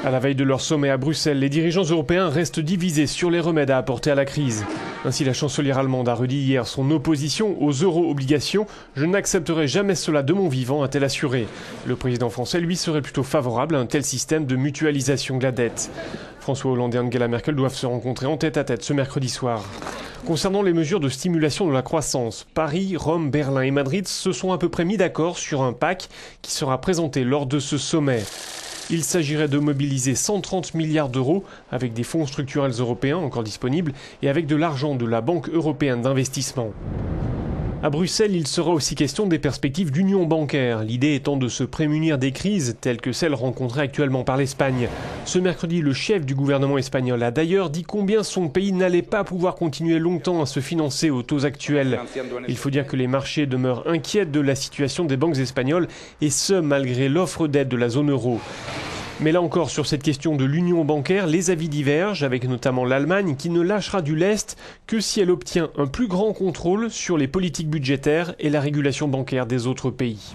À la veille de leur sommet à Bruxelles, les dirigeants européens restent divisés sur les remèdes à apporter à la crise. Ainsi, la chancelière allemande a redit hier son opposition aux euro-obligations. « Je n'accepterai jamais cela de mon vivant », a-t-elle assuré. Le président français, lui, serait plutôt favorable à un tel système de mutualisation de la dette. François Hollande et Angela Merkel doivent se rencontrer en tête-à-tête ce mercredi soir. Concernant les mesures de stimulation de la croissance, Paris, Rome, Berlin et Madrid se sont à peu près mis d'accord sur un pacte qui sera présenté lors de ce sommet. Il s'agirait de mobiliser 130 milliards d'euros avec des fonds structurels européens encore disponibles et avec de l'argent de la Banque européenne d'investissement. À Bruxelles, il sera aussi question des perspectives d'union bancaire, l'idée étant de se prémunir des crises telles que celles rencontrées actuellement par l'Espagne. Ce mercredi, le chef du gouvernement espagnol a d'ailleurs dit combien son pays n'allait pas pouvoir continuer longtemps à se financer aux taux actuels. Il faut dire que les marchés demeurent inquiets de la situation des banques espagnoles, et ce malgré l'offre d'aide de la zone euro. Mais là encore, sur cette question de l'union bancaire, les avis divergent, avec notamment l'Allemagne qui ne lâchera du lest que si elle obtient un plus grand contrôle sur les politiques budgétaires et la régulation bancaire des autres pays.